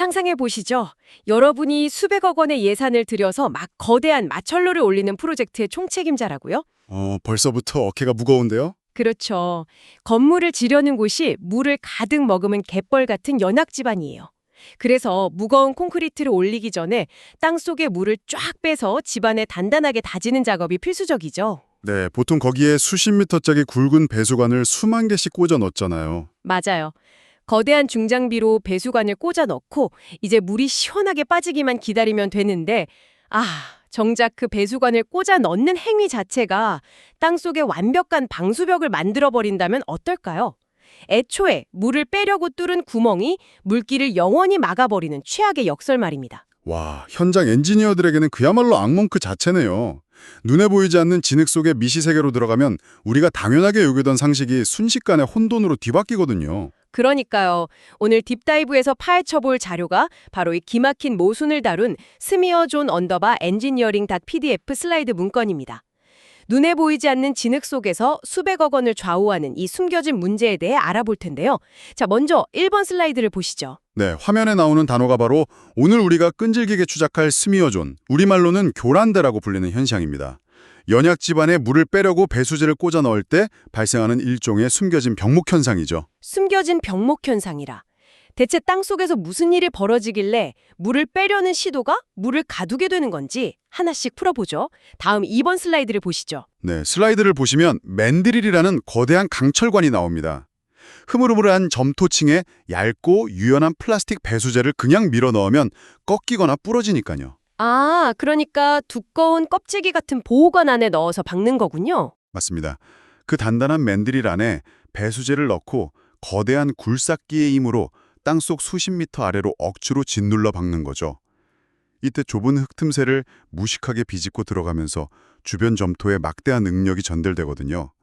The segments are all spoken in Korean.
상상해 보시죠. 여러분이 수백억 원의 예산을 들여서 막 거대한 마철로를 올리는 프로젝트의 총책임자라고요? 벌써부터 어깨가 무거운데요? 그렇죠. 건물을 지려는 곳이 물을 가득 머금은 갯벌 같은 연학 지반이에요. 그래서 무거운 콘크리트를 올리기 전에 땅속에 물을 쫙 빼서 집안에 단단하게 다지는 작업이 필수적이죠. 네, 보통 거기에 수십 미터짜리 굵은 배수관을 수만 개씩 꽂아 넣었잖아요. 맞아요. 거대한 중장비로 배수관을 꽂아 넣고 이제 물이 시원하게 빠지기만 기다리면 되는데 정작 그 배수관을 꽂아 넣는 행위 자체가 땅속에 완벽한 방수벽을 만들어버린다면 어떨까요? 애초에 물을 빼려고 뚫은 구멍이 물길을 영원히 막아버리는 최악의 역설 말입니다. 와, 현장 엔지니어들에게는 그야말로 악몽 그 자체네요. 눈에 보이지 않는 진흙 속의 미시세계로 들어가면 우리가 당연하게 여기던 상식이 순식간에 혼돈으로 뒤바뀌거든요. 그러니까요. 오늘 딥다이브에서 파헤쳐볼 자료가 바로 이 기막힌 모순을 다룬 smearjohn_engineering.pdf 슬라이드 문건입니다. 눈에 보이지 않는 진흙 속에서 수백억 원을 좌우하는 이 숨겨진 문제에 대해 알아볼 텐데요. 자, 먼저 1번 슬라이드를 보시죠. 네, 화면에 나오는 단어가 바로 오늘 우리가 끈질기게 추적할 스미어존, 우리말로는 교란대라고 불리는 현상입니다. 연약 집안에 물을 빼려고 배수지를 꽂아 넣을 때 발생하는 일종의 숨겨진 병목 현상이죠. 숨겨진 병목 현상이라. 대체 땅속에서 무슨 일이 벌어지길래 물을 빼려는 시도가 물을 가두게 되는 건지 하나씩 풀어보죠. 다음 2번 슬라이드를 보시죠. 네, 슬라이드를 보시면 맨드릴이라는 거대한 강철관이 나옵니다. 흐물흐물한 점토층에 얇고 유연한 플라스틱 배수제를 그냥 밀어 넣으면 꺾이거나 부러지니까요. 그러니까 두꺼운 껍데기 같은 보호관 안에 넣어서 박는 거군요. 맞습니다. 그 단단한 맨드릴 안에 배수제를 넣고 거대한 굴삭기의 힘으로 땅속 수십 미터 아래로 억지로 짓눌러 박는 거죠. 이때 좁은 흙 틈새를 무식하게 비집고 들어가면서 주변 점토에 막대한 응력이 전달되거든요.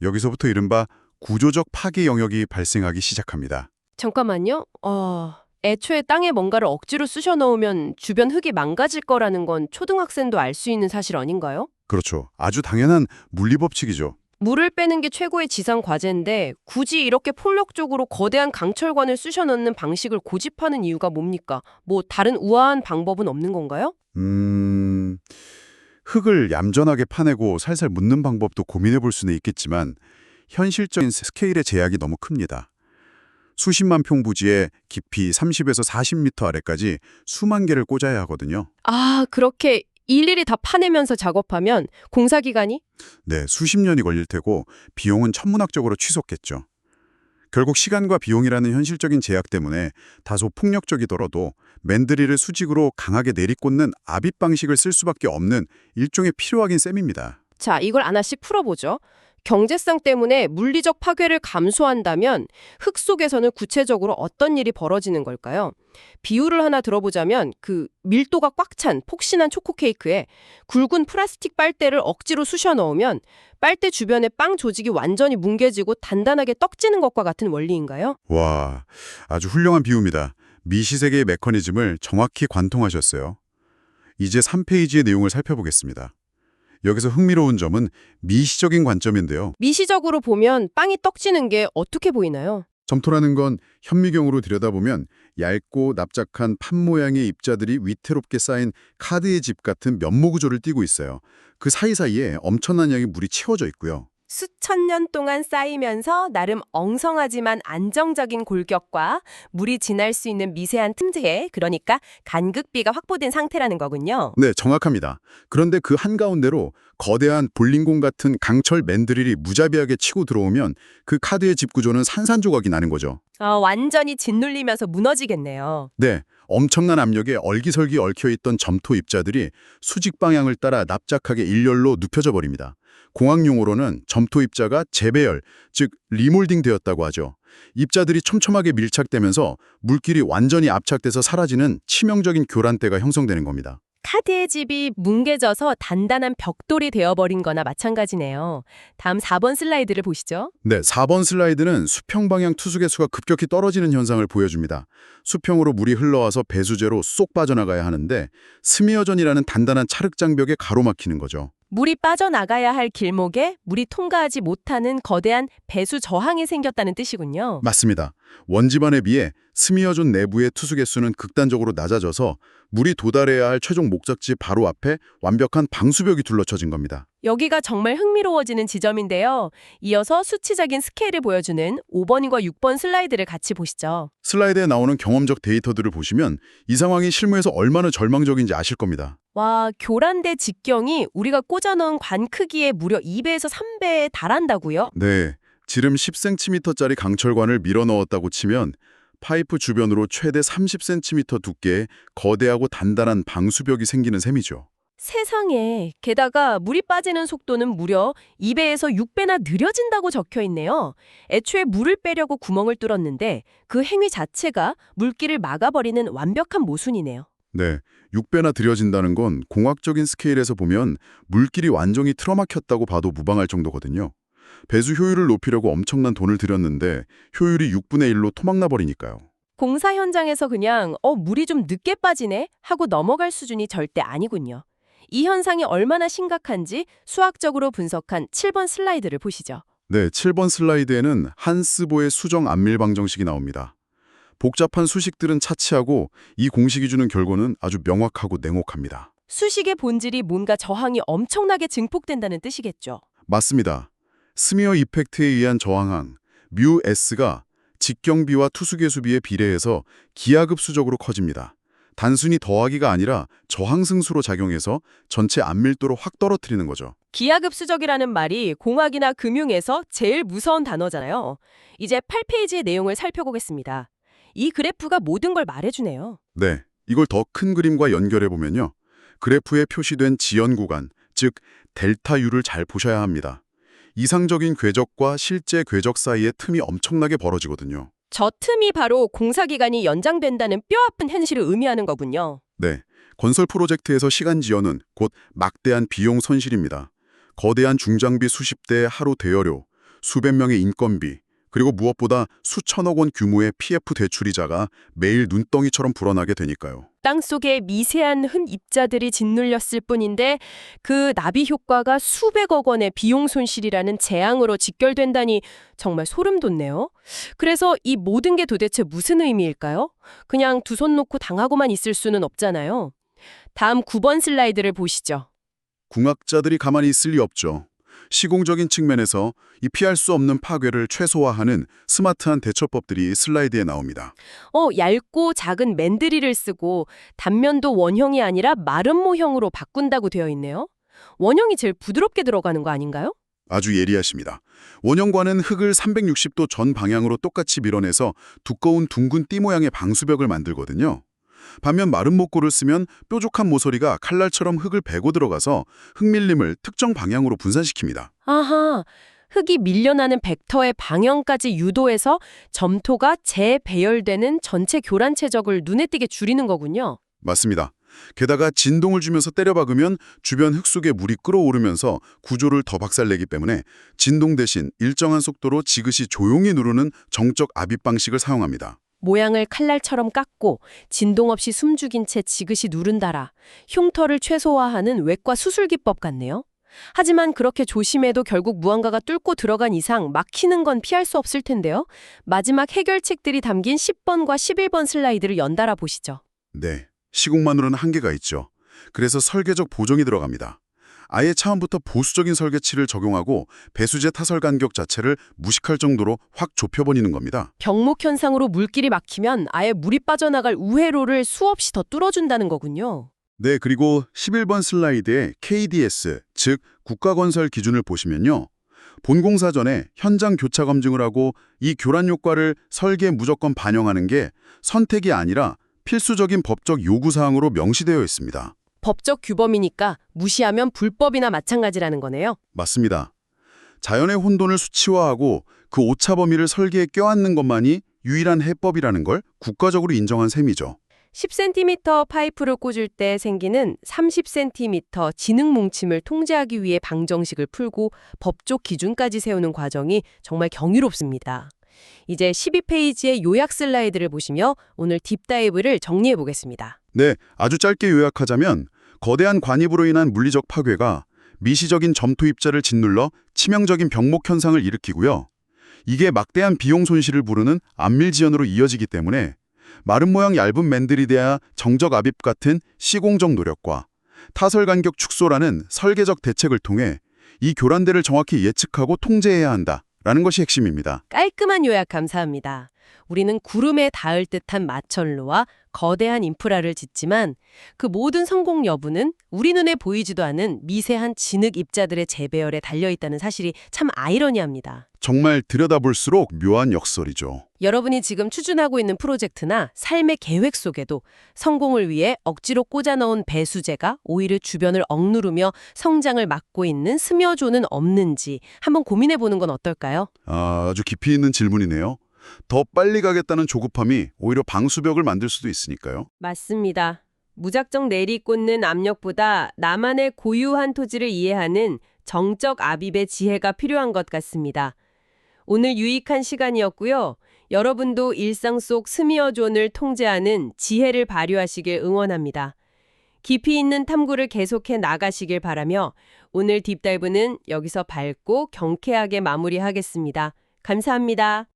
여기서부터 이른바 구조적 파괴 영역이 발생하기 시작합니다. 잠깐만요. 애초에 땅에 뭔가를 억지로 쑤셔 넣으면 주변 흙이 망가질 거라는 건 초등학생도 알 수 있는 사실 아닌가요? 그렇죠. 아주 당연한 물리법칙이죠. 물을 빼는 게 최고의 지상 과제인데 굳이 이렇게 폭력적으로 거대한 강철관을 쑤셔 넣는 방식을 고집하는 이유가 뭡니까? 뭐 다른 우아한 방법은 없는 건가요? 흙을 얌전하게 파내고 살살 묻는 방법도 고민해 볼 수는 있겠지만 현실적인 스케일의 제약이 너무 큽니다. 수십만 평 부지에 깊이 30에서 40m 아래까지 수만 개를 꽂아야 하거든요. 그렇게 일일이 다 파내면서 작업하면 공사 기간이? 네, 수십 년이 걸릴 테고 비용은 천문학적으로 치솟겠죠. 결국 시간과 비용이라는 현실적인 제약 때문에 다소 폭력적이더라도 맨드릴을 수직으로 강하게 내리꽂는 압입 방식을 쓸 수밖에 없는 일종의 필요하긴 셈입니다. 자, 이걸 하나씩 풀어보죠. 경제성 때문에 물리적 파괴를 감수한다면 흙 속에서는 구체적으로 어떤 일이 벌어지는 걸까요? 비유를 하나 들어보자면 그 밀도가 꽉 찬 폭신한 초코 케이크에 굵은 플라스틱 빨대를 억지로 쑤셔 넣으면 빨대 주변의 빵 조직이 완전히 뭉개지고 단단하게 떡지는 것과 같은 원리인가요? 와, 아주 훌륭한 비유입니다. 미시세계의 메커니즘을 정확히 관통하셨어요. 이제 3페이지의 내용을 살펴보겠습니다. 여기서 흥미로운 점은 미시적인 관점인데요. 미시적으로 보면 빵이 떡지는 게 어떻게 보이나요? 점토라는 건 현미경으로 들여다보면 얇고 납작한 판 모양의 입자들이 위태롭게 쌓인 카드의 집 같은 면모 구조를 띠고 있어요. 그 사이사이에 엄청난 양의 물이 채워져 있고요. 수천 년 동안 쌓이면서 나름 엉성하지만 안정적인 골격과 물이 지날 수 있는 미세한 틈새에 그러니까 간극비가 확보된 상태라는 거군요. 네, 정확합니다. 그런데 그 한가운데로 거대한 볼링공 같은 강철 맨드릴이 무자비하게 치고 들어오면 그 카드의 집 구조는 산산조각이 나는 거죠. 완전히 짓눌리면서 무너지겠네요. 네, 엄청난 압력에 얼기설기 얽혀있던 점토 입자들이 수직 방향을 따라 납작하게 일렬로 눕혀져 버립니다. 공학용어로는 점토 입자가 재배열, 즉 리몰딩 되었다고 하죠. 입자들이 촘촘하게 밀착되면서 물길이 완전히 압착돼서 사라지는 치명적인 교란대가 형성되는 겁니다. 카드의 집이 뭉개져서 단단한 벽돌이 되어버린 거나 마찬가지네요. 다음 4번 슬라이드를 보시죠. 네, 4번 슬라이드는 수평 방향 투수 개수가 급격히 떨어지는 현상을 보여줍니다. 수평으로 물이 흘러와서 배수제로 쏙 빠져나가야 하는데 스미어전이라는 단단한 찰흙 장벽에 가로막히는 거죠. 물이 빠져나가야 할 길목에 물이 통과하지 못하는 거대한 배수 저항이 생겼다는 뜻이군요. 맞습니다. 원지반에 비해 스미어존 내부의 투수 개수는 극단적으로 낮아져서 물이 도달해야 할 최종 목적지 바로 앞에 완벽한 방수벽이 둘러쳐진 겁니다. 여기가 정말 흥미로워지는 지점인데요. 이어서 수치적인 스케일을 보여주는 5번과 6번 슬라이드를 같이 보시죠. 슬라이드에 나오는 경험적 데이터들을 보시면 이 상황이 실무에서 얼마나 절망적인지 아실 겁니다. 와, 교란대 직경이 우리가 꽂아놓은 관 크기의 무려 2배에서 3배에 달한다고요? 네, 지름 10cm짜리 강철관을 밀어 넣었다고 치면 파이프 주변으로 최대 30cm 두께의 거대하고 단단한 방수벽이 생기는 셈이죠. 세상에, 게다가 물이 빠지는 속도는 무려 2배에서 6배나 느려진다고 적혀 있네요. 애초에 물을 빼려고 구멍을 뚫었는데 그 행위 자체가 물길을 막아버리는 완벽한 모순이네요. 네, 6배나 들여진다는 건 공학적인 스케일에서 보면 물길이 완전히 틀어막혔다고 봐도 무방할 정도거든요. 배수 효율을 높이려고 엄청난 돈을 들였는데 효율이 6분의 1로 토막나버리니까요. 공사 현장에서 그냥 물이 좀 늦게 빠지네 하고 넘어갈 수준이 절대 아니군요. 이 현상이 얼마나 심각한지 수학적으로 분석한 7번 슬라이드를 보시죠. 네, 7번 슬라이드에는 한스보의 수정 안밀 방정식이 나옵니다. 복잡한 수식들은 차치하고 이 공식이 주는 결과는 아주 명확하고 냉혹합니다. 수식의 본질이 뭔가 저항이 엄청나게 증폭된다는 뜻이겠죠. 맞습니다. 스미어 이펙트에 의한 저항항 뮤 S가 직경비와 투수계수비에 비례해서 기하급수적으로 커집니다. 단순히 더하기가 아니라 저항승수로 작용해서 전체 안밀도를 확 떨어뜨리는 거죠. 기하급수적이라는 말이 공학이나 금융에서 제일 무서운 단어잖아요. 이제 8페이지의 내용을 살펴보겠습니다. 이 그래프가 모든 걸 말해주네요. 네, 이걸 더 큰 그림과 연결해보면요. 그래프에 표시된 지연 구간, 즉 델타 U를 잘 보셔야 합니다. 이상적인 궤적과 실제 궤적 사이의 틈이 엄청나게 벌어지거든요. 저 틈이 바로 공사기간이 연장된다는 뼈아픈 현실을 의미하는 거군요. 네, 건설 프로젝트에서 시간 지연은 곧 막대한 비용 손실입니다. 거대한 중장비 수십 대의 하루 대여료, 수백 명의 인건비, 그리고 무엇보다 수천억 원 규모의 PF 대출이자가 매일 눈덩이처럼 불어나게 되니까요. 땅속에 미세한 흠 입자들이 짓눌렸을 뿐인데 그 나비 효과가 수백억 원의 비용 손실이라는 재앙으로 직결된다니 정말 소름 돋네요. 그래서 이 모든 게 도대체 무슨 의미일까요? 그냥 두 손 놓고 당하고만 있을 수는 없잖아요. 다음 9번 슬라이드를 보시죠. 궁학자들이 가만히 있을 리 없죠. 시공적인 측면에서 이 피할 수 없는 파괴를 최소화하는 스마트한 대처법들이 슬라이드에 나옵니다. 얇고 작은 맨드릴을 쓰고 단면도 원형이 아니라 마름 모형으로 바꾼다고 되어 있네요. 원형이 제일 부드럽게 들어가는 거 아닌가요? 아주 예리하십니다. 원형과는 흙을 360도 전 방향으로 똑같이 밀어내서 두꺼운 둥근 띠 모양의 방수벽을 만들거든요. 반면 마른 목골을 쓰면 뾰족한 모서리가 칼날처럼 흙을 베고 들어가서 흙밀림을 특정 방향으로 분산시킵니다. 아하, 흙이 밀려나는 벡터의 방향까지 유도해서 점토가 재배열되는 전체 교란 최적을 눈에 띄게 줄이는 거군요. 맞습니다. 게다가 진동을 주면서 때려 박으면 주변 흙 속에 물이 끓어오르면서 구조를 더 박살내기 때문에 진동 대신 일정한 속도로 지그시 조용히 누르는 정적 압입 방식을 사용합니다. 모양을 칼날처럼 깎고 진동 없이 숨죽인 채 지그시 누른다라. 흉터를 최소화하는 외과 수술 기법 같네요. 하지만 그렇게 조심해도 결국 무언가가 뚫고 들어간 이상 막히는 건 피할 수 없을 텐데요. 마지막 해결책들이 담긴 10번과 11번 슬라이드를 연달아 보시죠. 네, 시공만으로는 한계가 있죠. 그래서 설계적 보정이 들어갑니다. 아예 처음부터 보수적인 설계치를 적용하고 배수제 타설 간격 자체를 무식할 정도로 확 좁혀버리는 겁니다. 병목 현상으로 물길이 막히면 아예 물이 빠져나갈 우회로를 수없이 더 뚫어준다는 거군요. 네, 그리고 11번 슬라이드에 KDS, 즉 국가건설 기준을 보시면요. 본공사 전에 현장 교차 검증을 하고 이 교란 효과를 설계에 무조건 반영하는 게 선택이 아니라 필수적인 법적 요구사항으로 명시되어 있습니다. 법적 규범이니까 무시하면 불법이나 마찬가지라는 거네요. 맞습니다. 자연의 혼돈을 수치화하고 그 오차 범위를 설계에 껴안는 것만이 유일한 해법이라는 걸 국가적으로 인정한 셈이죠. 10cm 파이프를 꽂을 때 생기는 30cm 지능 뭉침을 통제하기 위해 방정식을 풀고 법적 기준까지 세우는 과정이 정말 경이롭습니다. 이제 12페이지의 요약 슬라이드를 보시며 오늘 딥다이브를 정리해 보겠습니다. 네, 아주 짧게 요약하자면 거대한 관입으로 인한 물리적 파괴가 미시적인 점토 입자를 짓눌러 치명적인 병목 현상을 일으키고요. 이게 막대한 비용 손실을 부르는 안밀지연으로 이어지기 때문에 마른 모양 얇은 맨들이대야 정적 압입 같은 시공적 노력과 타설 간격 축소라는 설계적 대책을 통해 이 교란대를 정확히 예측하고 통제해야 한다라는 것이 핵심입니다. 깔끔한 요약 감사합니다. 우리는 구름에 닿을 듯한 마천루와 거대한 인프라를 짓지만 그 모든 성공 여부는 우리 눈에 보이지도 않은 미세한 진흙 입자들의 재배열에 달려있다는 사실이 참 아이러니합니다. 정말 들여다볼수록 묘한 역설이죠. 여러분이 지금 추진하고 있는 프로젝트나 삶의 계획 속에도 성공을 위해 억지로 꽂아 넣은 배수제가 오히려 주변을 억누르며 성장을 막고 있는 스며조는 없는지 한번 고민해 보는 건 어떨까요? 아주 깊이 있는 질문이네요. 더 빨리 가겠다는 조급함이 오히려 방수벽을 만들 수도 있으니까요. 맞습니다. 무작정 내리꽂는 압력보다 나만의 고유한 토지를 이해하는 정적 압입의 지혜가 필요한 것 같습니다. 오늘 유익한 시간이었고요. 여러분도 일상 속 스미어존을 통제하는 지혜를 발휘하시길 응원합니다. 깊이 있는 탐구를 계속해 나가시길 바라며 오늘 딥다이브는 여기서 밝고 경쾌하게 마무리하겠습니다. 감사합니다.